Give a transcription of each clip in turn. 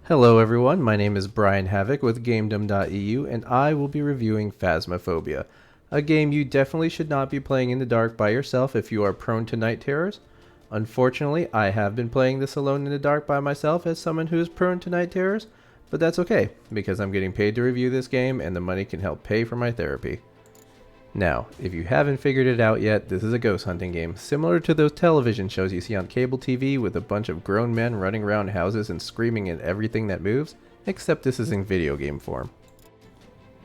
Hello everyone, my name is Brian Havoc with GameDom.eu and I will be reviewing Phasmophobia, a game you definitely should not be playing in the dark by yourself if you are prone to night terrors. Unfortunately, I have been playing this alone in the dark by myself as someone who is prone to night terrors, but that's okay, because I'm getting paid to review this game and the money can help pay for my therapy. Now, if you haven't figured it out yet, this is a ghost hunting game, similar to those television shows you see on cable TV with a bunch of grown men running around houses and screaming at everything that moves, except this is in video game form.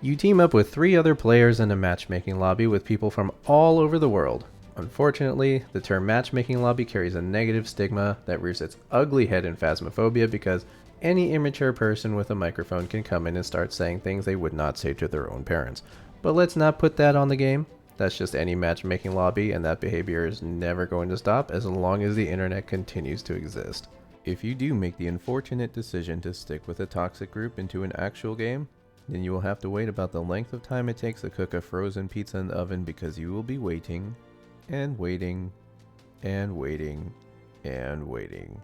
You team up with 3 other players in a matchmaking lobby with people from all over the world. Unfortunately, the term matchmaking lobby carries a negative stigma that rears its ugly head in Phasmophobia because any immature person with a microphone can come in and start saying things they would not say to their own parents. But let's not put that on the game. That's just any matchmaking lobby, and that behavior is never going to stop as long as the internet continues to exist. If you do make the unfortunate decision to stick with a toxic group into an actual game, then you will have to wait about the length of time it takes to cook a frozen pizza in the oven because you will be waiting, and waiting, and waiting, and waiting.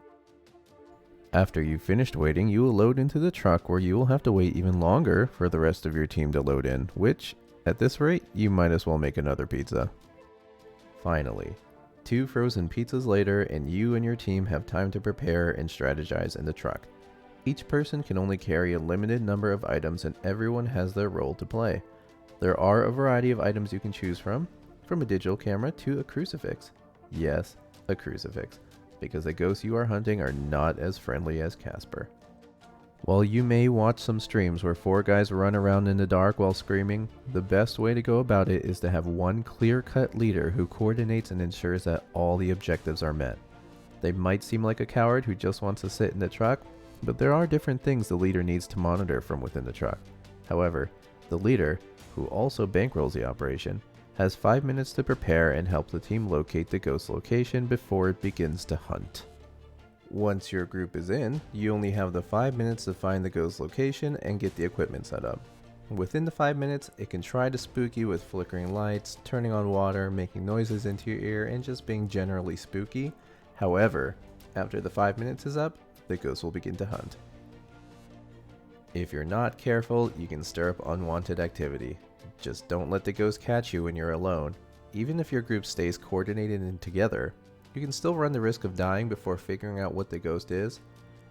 After you've finished waiting, you will load into the truck where you will have to wait even longer for the rest of your team to load in, which, at this rate, you might as well make another pizza. Finally, 2 frozen pizzas later and you and your team have time to prepare and strategize in the truck. Each person can only carry a limited number of items and everyone has their role to play. There are a variety of items you can choose from a digital camera to a crucifix. Yes, a crucifix, because the ghosts you are hunting are not as friendly as Casper. While you may watch some streams where 4 guys run around in the dark while screaming, the best way to go about it is to have one clear-cut leader who coordinates and ensures that all the objectives are met. They might seem like a coward who just wants to sit in the truck, but there are different things the leader needs to monitor from within the truck. However, the leader, who also bankrolls the operation, has 5 minutes to prepare and help the team locate the ghost location before it begins to hunt. Once your group is in, you only have the 5 minutes to find the ghost location and get the equipment set up. Within the 5 minutes, it can try to spook you with flickering lights, turning on water, making noises into your ear, and just being generally spooky. However, after the 5 minutes is up, the ghost will begin to hunt. If you're not careful, you can stir up unwanted activity. Just don't let the ghost catch you when you're alone. Even if your group stays coordinated and together, you can still run the risk of dying before figuring out what the ghost is.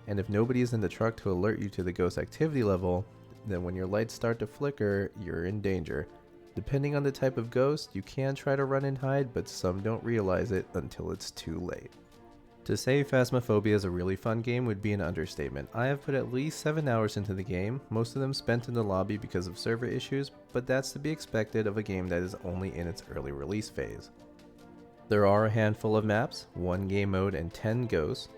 And if nobody is in the truck to alert you to the ghost activity level, then when your lights start to flicker, you're in danger. Depending on the type of ghost, you can try to run and hide, but some don't realize it until it's too late. To say Phasmophobia is a really fun game would be an understatement. I have put at least 7 hours into the game, most of them spent in the lobby because of server issues, but that's to be expected of a game that is only in its early release phase. There are a handful of maps, 1 game mode and 10 ghosts.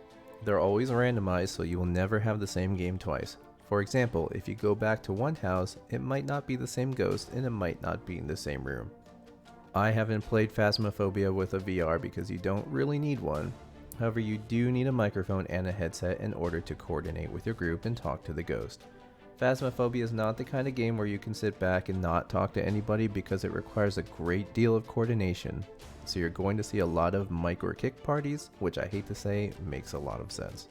They're always randomized so you will never have the same game twice. For example, if you go back to one house, it might not be the same ghost and it might not be in the same room. I haven't played Phasmophobia with a VR because you don't really need one. However, you do need a microphone and a headset in order to coordinate with your group and talk to the ghost. Phasmophobia is not the kind of game where you can sit back and not talk to anybody because it requires a great deal of coordination. So you're going to see a lot of mic or kick parties, which I hate to say makes a lot of sense.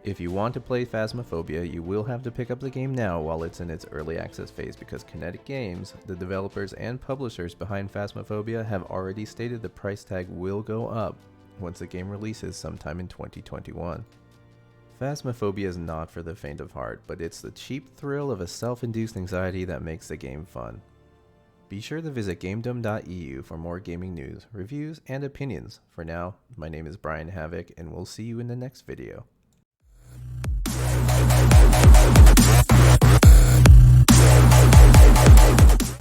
If you want to play Phasmophobia, you will have to pick up the game now while it's in its early access phase because Kinetic Games, the developers and publishers behind Phasmophobia, have already stated the price tag will go up once the game releases sometime in 2021. Phasmophobia is not for the faint of heart, but it's the cheap thrill of a self-induced anxiety that makes the game fun. Be sure to visit GameDom.eu for more gaming news, reviews, and opinions. For now, my name is Brian Havoc, and we'll see you in the next video.